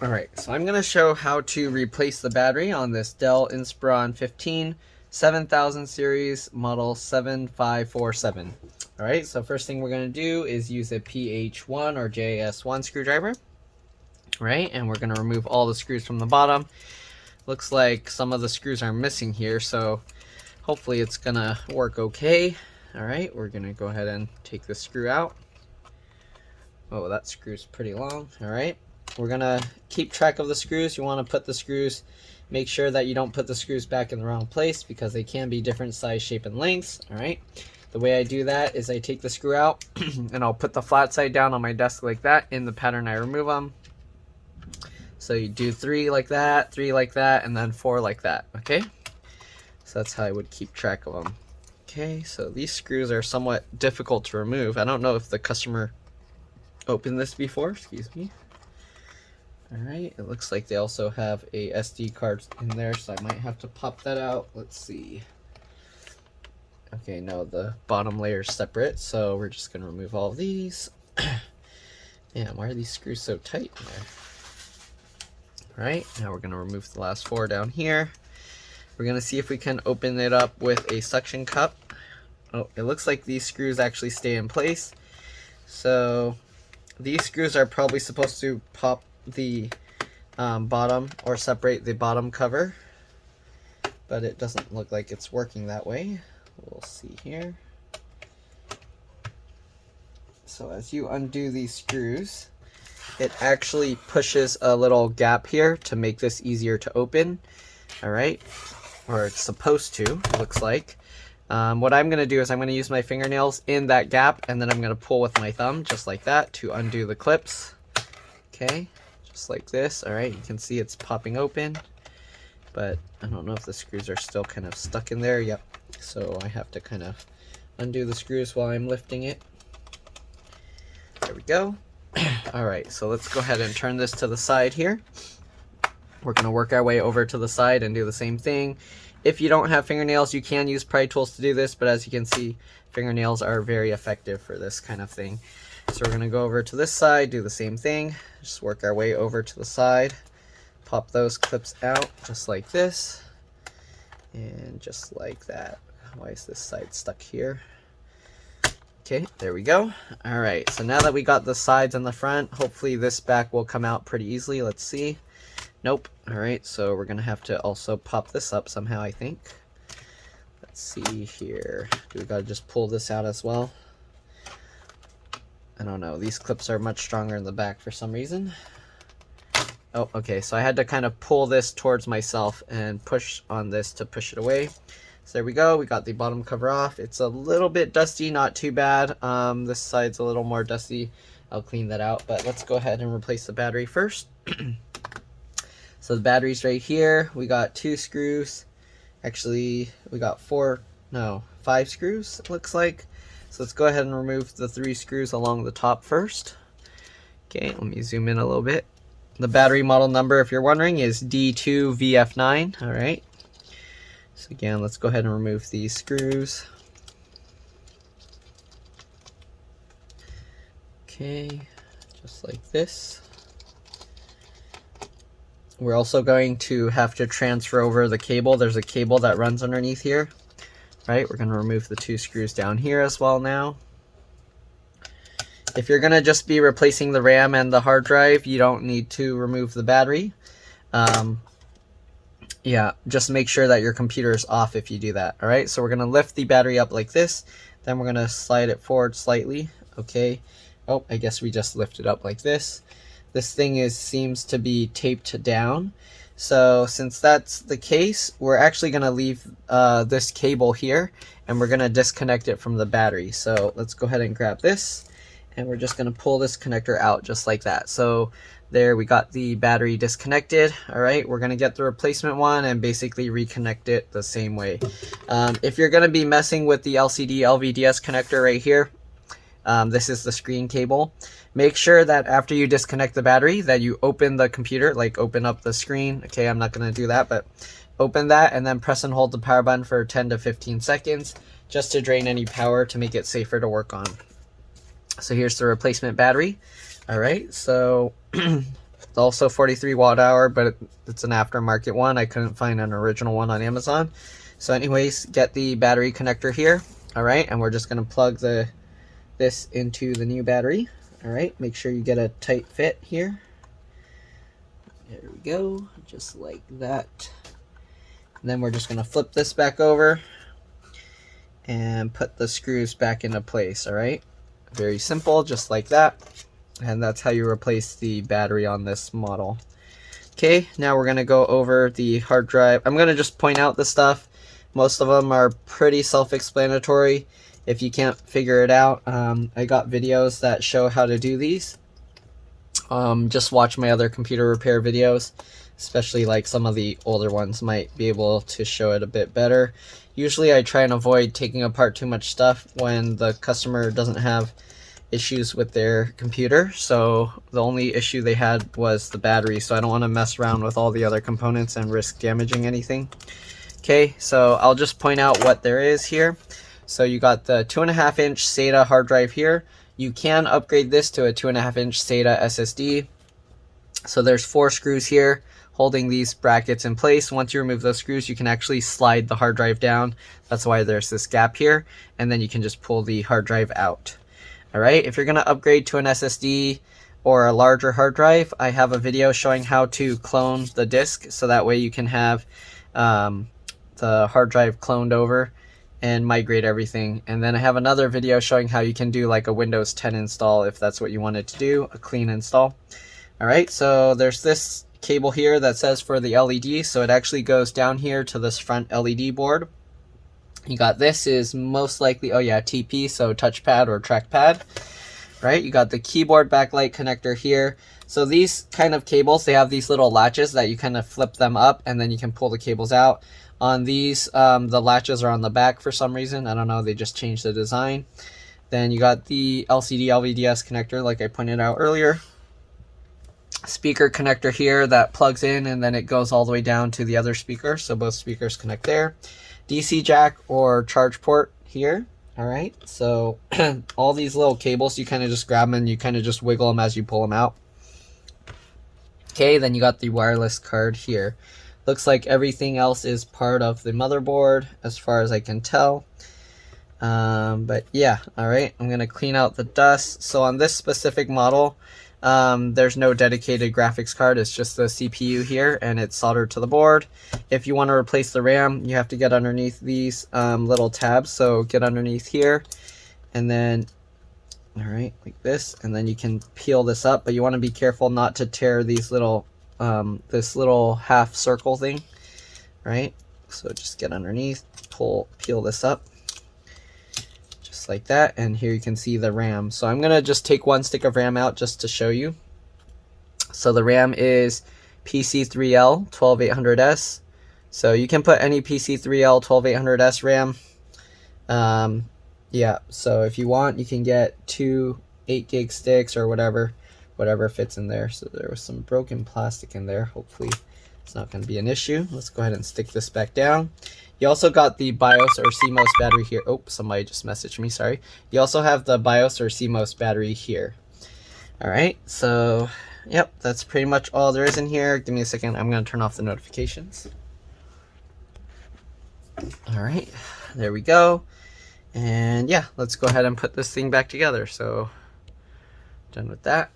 Alright, so I'm going to show how to replace the battery on this Dell Inspiron 15 7000 series model 7547. Alright, so first thing we're going to do is use a PH1 or JS1 screwdriver. Right, and we're going to remove all the screws from the bottom. Looks like some of the screws are missing here, so hopefully it's going to work okay. Alright, we're going to go ahead and take the screw out. Oh, that screw's pretty long. Alright. We're gonna keep track of the screws. You want to put the screws, make sure that you don't put the screws back in the wrong place because they can be different size, shape, and lengths. All right. The way I do that is I take the screw out and I'll put the flat side down on my desk like that in the pattern I remove them. So you do 3 like that, 3 like that, and then 4 like that. Okay. So that's how I would keep track of them. Okay. So these screws are somewhat difficult to remove. I don't know if the customer opened this before. Excuse me. Alright, it looks like they also have a SD card in there, so I might have to pop that out. Let's see. Okay, no, the bottom layer is separate, so we're just going to remove all of these. Man, why are these screws so tight in there? Alright, now we're going to remove the last 4 down here. We're going to see if we can open it up with a suction cup. Oh, it looks like these screws actually stay in place. So, these screws are probably supposed to pop the bottom or separate the bottom cover, but it doesn't look like it's working that way. We'll see here. So as you undo these screws, it actually pushes a little gap here to make this easier to open. Alright, or it's supposed to, it looks like. What I'm going to do is I'm going to use my fingernails in that gap, and then I'm going to pull with my thumb just like that to undo the clips. Okay, just like this. Alright, you can see it's popping open, but I don't know if the screws are still kind of stuck in there. Yep, so I have to kind of undo the screws while I'm lifting it. There we go. Alright, so let's go ahead and turn this to the side here. We're going to work our way over to the side and do the same thing. If you don't have fingernails, you can use pry tools to do this, but as you can see, fingernails are very effective for this kind of thing. So we're going to go over to this side, do the same thing. Just work our way over to the side. Pop those clips out just like this. And just like that. Why is this side stuck here? Okay, there we go. Alright, so now that we got the sides and the front, hopefully this back will come out pretty easily. Let's see. Nope. Alright, so we're going to have to also pop this up somehow, I think. Let's see here. Do we got to just pull this out as well? I don't know. These clips are much stronger in the back for some reason. Oh, okay. So I had to kind of pull this towards myself and push on this to push it away. So there we go. We got the bottom cover off. It's a little bit dusty, not too bad. This side's a little more dusty. I'll clean that out. But let's go ahead and replace the battery first. So the battery's right here. We got 2 screws. Actually, we got 5 screws, it looks like. So let's go ahead and remove the 3 screws along the top first. Okay, let me zoom in a little bit. The battery model number, if you're wondering, is D2VF9. Alright. So again, let's go ahead and remove these screws. Okay, just like this. We're also going to have to transfer over the cable. There's a cable that runs underneath here. Right, we're going to remove the 2 screws down here as well now. If you're going to just be replacing the RAM and the hard drive, you don't need to remove the battery. Yeah, just make sure that your computer is off if you do that. Alright, so we're going to lift the battery up like this. Then we're going to slide it forward slightly. Okay. Oh, I guess we just lift it up like this. This thing seems to be taped down. So since that's the case, we're actually going to leave this cable here, and we're going to disconnect it from the battery. So let's go ahead and grab this, and we're just going to pull this connector out just like that. So there, we got the battery disconnected. All right, we're going to get the replacement one and basically reconnect it the same way. If you're going to be messing with the LCD LVDS connector right here, this is the screen cable. Make sure that after you disconnect the battery that you open the computer, like open up the screen. Okay, I'm not going to do that, but open that and then press and hold the power button for 10 to 15 seconds just to drain any power to make it safer to work on. So here's the replacement battery. All right, so also 43 watt hour, but it's an aftermarket one. I couldn't find an original one on Amazon. So anyways, get the battery connector here. All right, and we're just going to plug this into the new battery. All right, make sure you get a tight fit here. There we go, just like that. And then we're just going to flip this back over and put the screws back into place. All right, very simple, just like that. And that's how you replace the battery on this model. Okay, now we're going to go over the hard drive. I'm going to just point out the stuff. Most of them are pretty self-explanatory. If you can't figure it out, I got videos that show how to do these. Just watch my other computer repair videos, especially like some of the older ones might be able to show it a bit better. Usually I try and avoid taking apart too much stuff when the customer doesn't have issues with their computer. So the only issue they had was the battery, so I don't want to mess around with all the other components and risk damaging anything. Okay, so I'll just point out what there is here. So you got the 2.5-inch SATA hard drive here. You can upgrade this to a 2.5-inch SATA SSD. So there's 4 screws here holding these brackets in place. Once you remove those screws, you can actually slide the hard drive down. That's why there's this gap here. And then you can just pull the hard drive out. All right, if you're going to upgrade to an SSD or a larger hard drive, I have a video showing how to clone the disk. So that way you can have the hard drive cloned over and migrate everything. And then I have another video showing how you can do like a Windows 10 install if that's what you wanted to do, a clean install. All right, so there's this cable here that says for the LED, so it actually goes down here to this front LED board. You got this is most likely, oh yeah, TP, so touchpad or trackpad, right? You got the keyboard backlight connector here. So these kind of cables, they have these little latches that you kind of flip them up and then you can pull the cables out. On these, the latches are on the back for some reason. I don't know, they just changed the design. Then you got the LCD LVDS connector like I pointed out earlier. Speaker connector here that plugs in and then it goes all the way down to the other speaker, so both speakers connect there. DC jack or charge port here. All right, so all these little cables, you kind of just grab them and you kind of just wiggle them as you pull them out. Okay, then you got the wireless card here. Looks like everything else is part of the motherboard as far as I can tell. But yeah, all right, I'm gonna clean out the dust. So on this specific model, there's no dedicated graphics card. It's just the CPU here and it's soldered to the board. If you want to replace the RAM, you have to get underneath these little tabs. So get underneath here and then, all right, like this, and then you can peel this up, but you want to be careful not to tear these little this little half circle thing, right? So just get underneath, peel this up just like that, and here you can see the RAM. So I'm gonna just take one stick of RAM out just to show you. So the RAM is PC3L 12800S. So you can put any PC3L 12800S RAM. Yeah, so if you want, you can get 2 8-gig sticks or whatever fits in there. So there was some broken plastic in there. Hopefully it's not going to be an issue. Let's go ahead and stick this back down. You also got the BIOS or CMOS battery here. Oh, somebody just messaged me, sorry. You also have the BIOS or CMOS battery here. All right, so yep, that's pretty much all there is in here. Give me a second, I'm going to turn off the notifications. All right, there we go. And yeah, let's go ahead and put this thing back together. So done with that.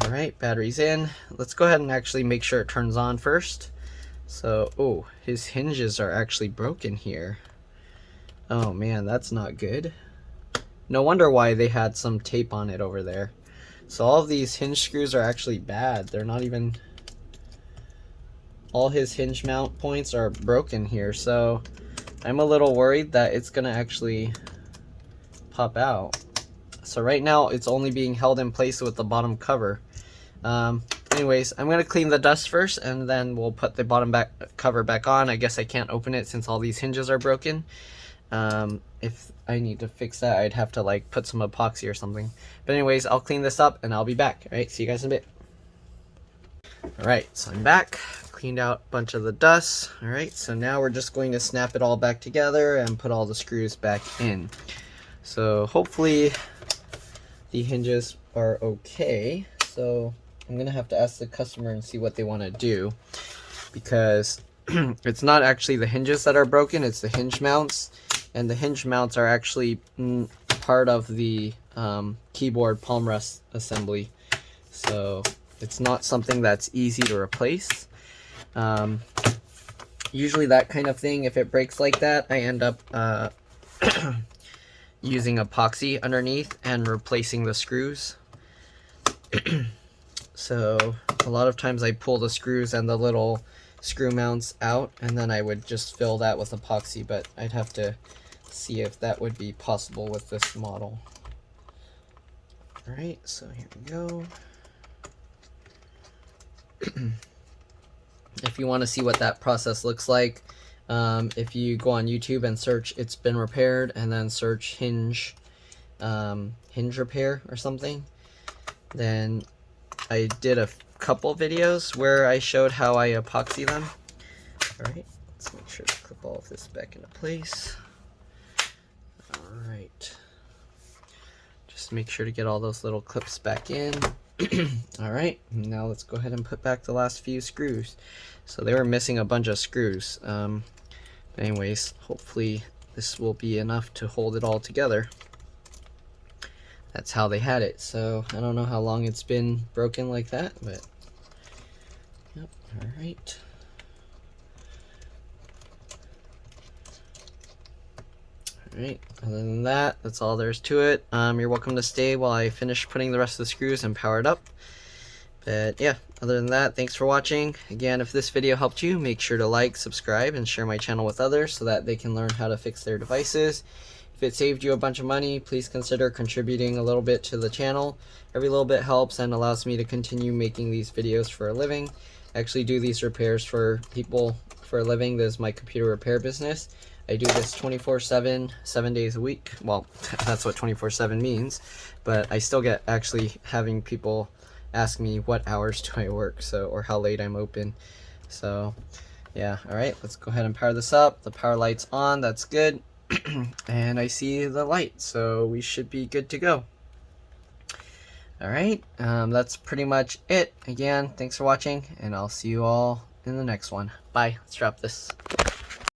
All right, battery's in. Let's go ahead and actually make sure it turns on first. So, oh, his hinges are actually broken here. Oh man, that's not good. No wonder why they had some tape on it over there. So all of these hinge screws are actually bad. They're not even, all his hinge mount points are broken here. So I'm a little worried that it's gonna actually pop out. So right now it's only being held in place with the bottom cover. Anyways, I'm gonna clean the dust first and then we'll put the bottom cover back on. I guess I can't open it since all these hinges are broken. If I need to fix that, I'd have to like put some epoxy or something. But anyways, I'll clean this up and I'll be back. All right, see you guys in a bit. All right, so I'm back. Cleaned out a bunch of the dust. All right, so now we're just going to snap it all back together and put all the screws back in. So hopefully the hinges are okay. So I'm gonna have to ask the customer and see what they want to do, because it's not actually the hinges that are broken, it's the hinge mounts, and the hinge mounts are actually part of the keyboard palm rest assembly, so it's not something that's easy to replace. Usually that kind of thing, if it breaks like that, I end up using epoxy underneath and replacing the screws. So a lot of times I pull the screws and the little screw mounts out, and then I would just fill that with epoxy, but I'd have to see if that would be possible with this model. Alright, so here we go. If you want to see what that process looks like, if you go on YouTube and search "It's Been Repaired" and then search hinge repair or something, then I did a couple videos where I showed how I epoxy them. Alright, let's make sure to clip all of this back into place. Alright, just make sure to get all those little clips back in. Alright, now let's go ahead and put back the last few screws. So they were missing a bunch of screws. Anyways, hopefully this will be enough to hold it all together. That's how they had it. So I don't know how long it's been broken like that, but yep. Alright. Alright, other than that, that's all there is to it. You're welcome to stay while I finish putting the rest of the screws and power it up. But yeah, other than that, thanks for watching. Again, if this video helped you, make sure to like, subscribe, and share my channel with others so that they can learn how to fix their devices. If it saved you a bunch of money, please consider contributing a little bit to the channel. Every little bit helps and allows me to continue making these videos for a living. I actually do these repairs for people for a living. This is my computer repair business. I do this 24/7, 7 days a week. Well, that's what 24/7 means, but I still get actually having people ask me what hours do I work, so, or how late I'm open. So yeah, alright, let's go ahead and power this up. The power light's on, that's good. And I see the light, so we should be good to go. Alright, that's pretty much it. Again, thanks for watching, and I'll see you all in the next one. Bye. Let's drop this.